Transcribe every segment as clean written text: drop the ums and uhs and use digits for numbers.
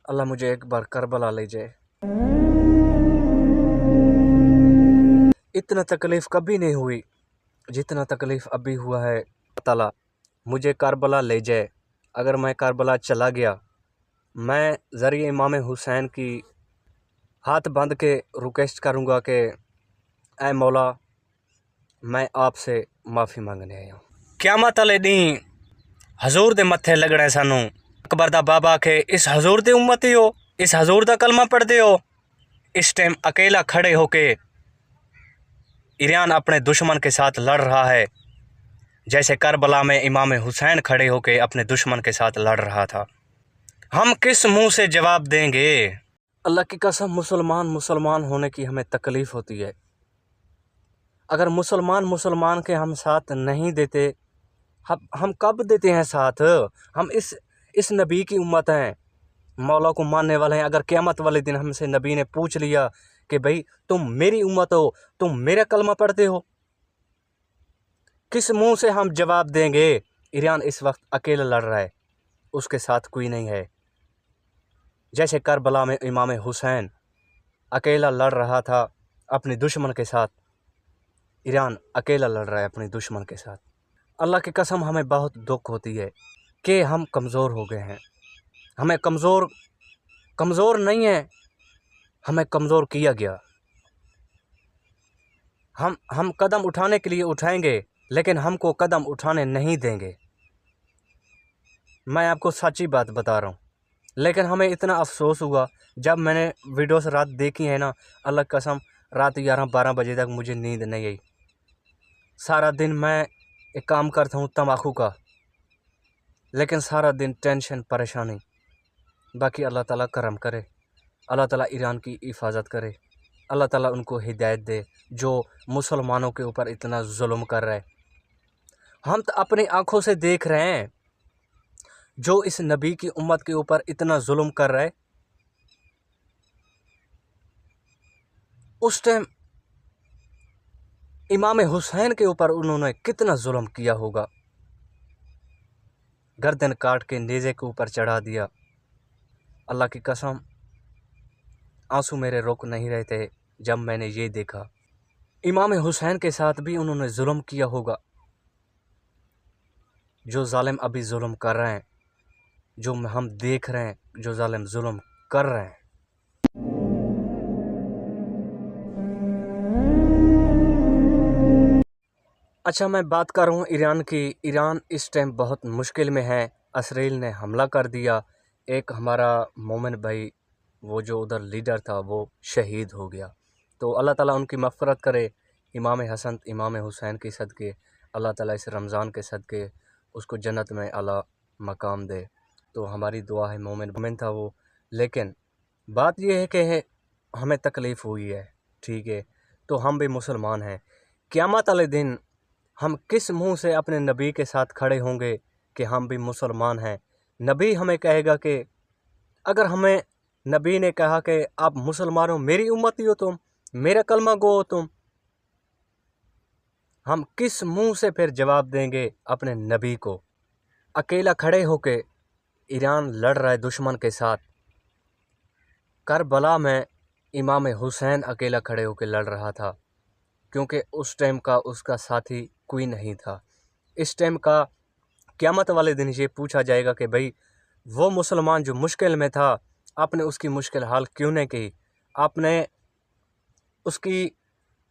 अल्लाह मुझे एक बार करबला ले जाए। इतना तकलीफ़ कभी नहीं हुई जितना तकलीफ़ अभी हुआ है। अल्लाह ताला मुझे करबला ले जाए। अगर मैं करबला चला गया, मैं ज़रिए इमाम हुसैन की हाथ बांध के रिक्वेस्ट करूँगा कि ऐ मौला, मैं आपसे माफ़ी मांगने आया हूँ। क़यामत वाले ॾींहुं हज़ूर दे मत्थे लगना सानू अकबर दा बाबा के इस हज़ूर दे उम्मती हो, इस हज़ूर दा कलमा पढ़ते हो। इस टाइम अकेला खड़े होके ईरान अपने दुश्मन के साथ लड़ रहा है, जैसे करबला में इमाम हुसैन खड़े होके अपने दुश्मन के साथ लड़ रहा था। हम किस मुंह से जवाब देंगे? अल्लाह की कसम, मुसलमान होने की हमें तकलीफ़ होती है। अगर मुसलमान के हम साथ नहीं देते, हम कब देते हैं साथ? हम इस नबी की उम्मत हैं, मौला को मानने वाले हैं। अगर क़यामत वाले दिन हमसे नबी ने पूछ लिया कि भाई तुम मेरी उम्मत हो, तुम मेरा कलमा पढ़ते हो, किस मुंह से हम जवाब देंगे? ईरान इस वक्त अकेला लड़ रहा है, उसके साथ कोई नहीं है। जैसे करबला में इमाम हुसैन अकेला लड़ रहा था अपने दुश्मन के साथ, ईरान अकेला लड़ रहा है अपने दुश्मन के साथ। अल्लाह की कसम, हमें बहुत दुख होती है कि हम कमज़ोर हो गए हैं। हमें कमज़ोर नहीं है, हमें कमज़ोर किया गया। हम कदम उठाने के लिए उठाएंगे, लेकिन हमको कदम उठाने नहीं देंगे। मैं आपको सच्ची बात बता रहा हूँ। लेकिन हमें इतना अफसोस हुआ जब मैंने वीडियोस रात देखी है ना, अल्लाह की कसम, रात 11-12 बजे तक मुझे नींद नहीं आई। सारा दिन मैं एक काम करता हूँ तम्बाकू का, लेकिन सारा दिन टेंशन परेशानी। बाकी अल्लाह ताला करम करे, अल्लाह ताला ईरान की हिफाजत करे, अल्लाह ताला उनको हिदायत दे जो मुसलमानों के ऊपर इतना जुल्म कर रहे हैं। हम तो अपनी आँखों से देख रहे हैं जो इस नबी की उम्मत के ऊपर इतना जुल्म कर रहा है। उस टाइम इमाम हुसैन के ऊपर उन्होंने कितना जुल्म किया होगा। गर्दन काट के नेज़े के ऊपर चढ़ा दिया। अल्लाह की कसम, आंसू मेरे रुक नहीं रहे थे जब मैंने ये देखा। इमाम हुसैन के साथ भी उन्होंने जुल्म किया होगा। जो जालिम अभी जुल्म कर रहे हैं, जो हम देख रहे हैं, जो जालिम जुल्म कर रहे हैं। अच्छा, मैं बात कर रहा हूँ ईरान की। ईरान इस टाइम बहुत मुश्किल में है। इसराइल ने हमला कर दिया। एक हमारा मोमिन भाई, वो जो उधर लीडर था, वो शहीद हो गया। तो अल्लाह ताला उनकी मग़फ़िरत करे। इमाम हसन इमाम हुसैन के सदक़े अल्लाह ताला इस रमज़ान के सदक़े उसको जन्नत में आला मकाम दे। तो हमारी दुआ है। मोमिन था वो। लेकिन बात यह है कि हमें तकलीफ़ हुई है, ठीक है, तो हम भी मुसलमान हैं। क़यामत वाले दिन हम किस मुंह से अपने नबी के साथ खड़े होंगे कि हम भी मुसलमान हैं? नबी हमें कहेगा कि अगर हमें नबी ने कहा कि आप मुसलमानों, मेरी उम्मती हो तुम, मेरा कलमा गो हो तुम, हम किस मुंह से फिर जवाब देंगे अपने नबी को? अकेला खड़े होके ईरान लड़ रहा है दुश्मन के साथ। करबला में इमाम हुसैन अकेला खड़े होकर लड़ रहा था, क्योंकि उस टाइम का उसका साथी कोई नहीं था। इस टाइम का क़यामत वाले दिन ये पूछा जाएगा कि भाई वो मुसलमान जो मुश्किल में था, आपने उसकी मुश्किल हाल क्यों नहीं की? आपने उसकी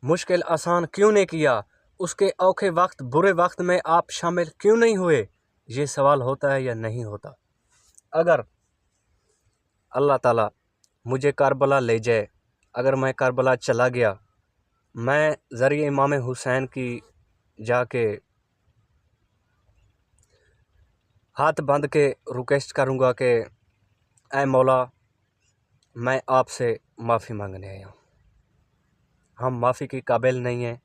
मुश्किल आसान क्यों नहीं किया? उसके औखे वक्त, बुरे वक्त में आप शामिल क्यों नहीं हुए? ये सवाल होता है या नहीं होता? अगर अल्लाह ताला मुझे करबला ले जाए, अगर मैं करबला चला गया, मैं ज़रिए इमाम हुसैन की जाके हाथ बांध के रिक्वेस्ट करूँगा कि ऐ मौला, मैं आपसे माफ़ी मांगने आया हूँ। हम माफ़ी के काबिल नहीं हैं,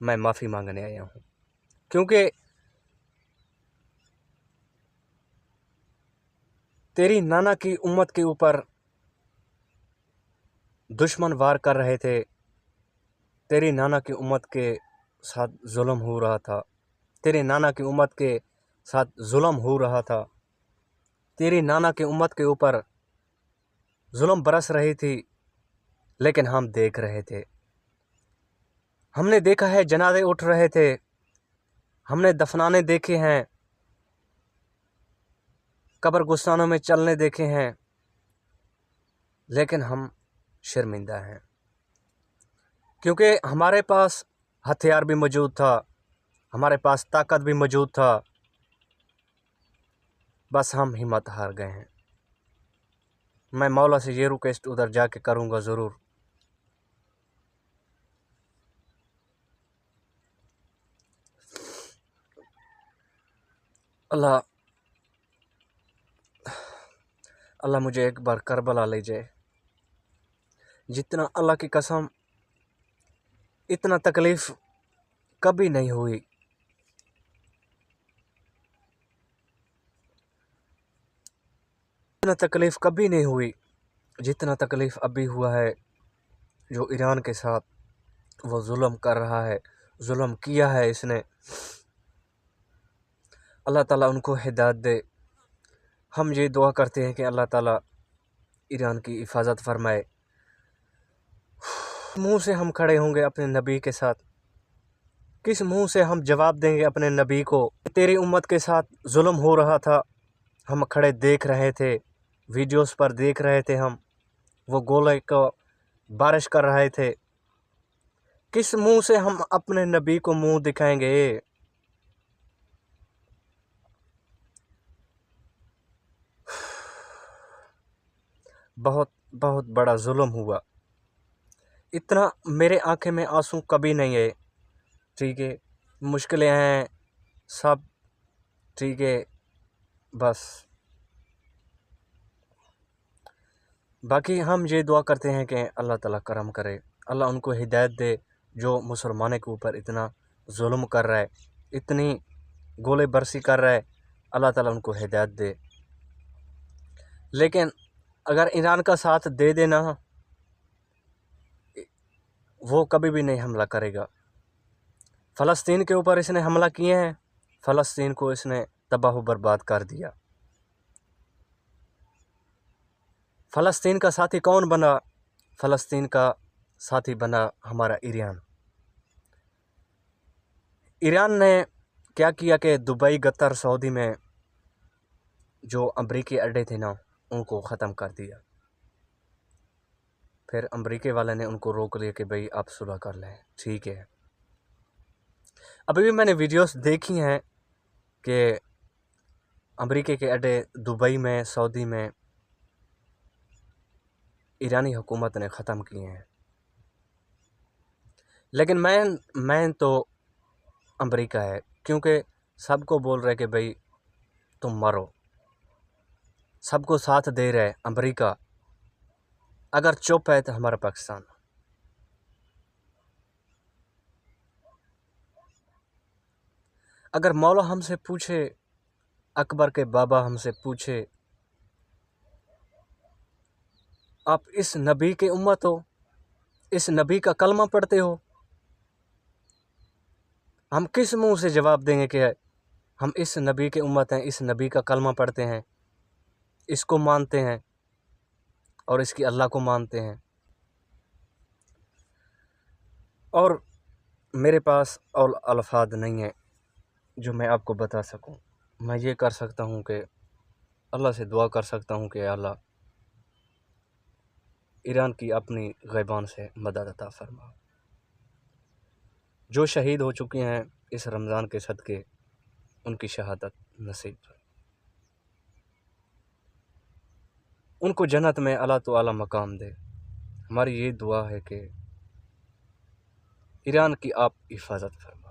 मैं माफ़ी मांगने आया हूँ। क्योंकि तेरी नाना की उम्मत के ऊपर दुश्मन वार कर रहे थे, तेरी नाना की उम्मत के साथ जुल्म हो रहा था, तेरे नाना की उम्मत के साथ जुल्म हो रहा था, तेरी नाना की उम्मत के ऊपर जुल्म बरस रही थी, लेकिन हम देख रहे थे। हमने देखा है जनाजे उठ रहे थे, हमने दफनाने देखे हैं, कब्रगुस्तानों में चलने देखे हैं, लेकिन हम शर्मिंदा हैं, क्योंकि हमारे पास हथियार भी मौजूद था, हमारे पास ताकत भी मौजूद था, बस हम हिम्मत हार गए हैं। मैं मौला से ये रिक्वेस्ट उधर जाके करूँगा ज़रूर। अल्लाह अल्लाह मुझे एक बार करबला ले जाए। जितना अल्लाह की कसम इतना तकलीफ़ कभी नहीं हुई। इतना तकलीफ़ कभी नहीं हुई जितना तकलीफ़ अभी हुआ है। जो ईरान के साथ वो जुल्म कर रहा है, जुल्म किया है इसने। अल्लाह ताला उनको हिदायत दे। हम ये दुआ करते हैं कि अल्लाह ताला ईरान की हिफाजत फरमाए। मुंह से हम खड़े होंगे अपने नबी के साथ? किस मुंह से हम जवाब देंगे अपने नबी को? तेरी उम्मत के साथ जुल्म हो रहा था, हम खड़े देख रहे थे, वीडियोस पर देख रहे थे, हम वो गोले को बारिश कर रहे थे। किस मुंह से हम अपने नबी को मुंह दिखाएंगे? बहुत बहुत बड़ा जुल्म हुआ। इतना मेरे आंखें में आंसू कभी नहीं आए। ठीक है, मुश्किलें हैं सब, ठीक है, बस बाकी हम ये दुआ करते हैं कि अल्लाह ताला करम करे, अल्लाह उनको हिदायत दे जो मुसलमानों के ऊपर इतना जुल्म कर रहा है, इतनी गोले बरसी कर रहा है। अल्लाह ताला उनको हिदायत दे। लेकिन अगर ईरान का साथ दे देना, वो कभी भी नहीं हमला करेगा। फ़लस्तीन के ऊपर इसने हमला किए हैं, फ़लस्तीन को इसने तबाह बर्बाद कर दिया। फ़लस्तीन का साथी कौन बना? फ़लस्तीन का साथी बना हमारा ईरान। ईरान ने क्या किया कि दुबई, कतर, सऊदी में जो अमरीकी अड्डे थे ना, उनको ख़त्म कर दिया। फिर अमरीके वाले ने उनको रोक लिया कि भाई आप सुलह कर लें, ठीक है। अभी भी मैंने वीडियोस देखी हैं कि अमरीके के अड्डे दुबई में, सऊदी में ईरानी हुकूमत ने ख़त्म किए हैं। लेकिन मैं तो अमरीका है, क्योंकि सबको बोल रहे कि भाई तुम मरो, सबको साथ दे रहे अमरीका। अगर चुप है तो हमारा पाकिस्तान। अगर मौला हमसे पूछे, अकबर के बाबा हमसे पूछे, आप इस नबी के उम्मत हो, इस नबी का कलमा पढ़ते हो, हम किस मुंह से जवाब देंगे कि हम इस नबी के उम्मत हैं, इस नबी का कलमा पढ़ते हैं, इसको मानते हैं और इसकी अल्लाह को मानते हैं। और मेरे पास और अल्फाज नहीं है जो मैं आपको बता सकूं। मैं ये कर सकता हूं कि अल्लाह से दुआ कर सकता हूं कि अल्लाह ईरान की अपनी ग़ैबान से मदद अता फरमा। जो शहीद हो चुके हैं इस रमज़ान के सदक़े, उनकी शहादत नसीब हो, उनको जन्नत में अला तो आला मकाम दे। हमारी ये दुआ है कि ईरान की आप हिफाजत फरमा।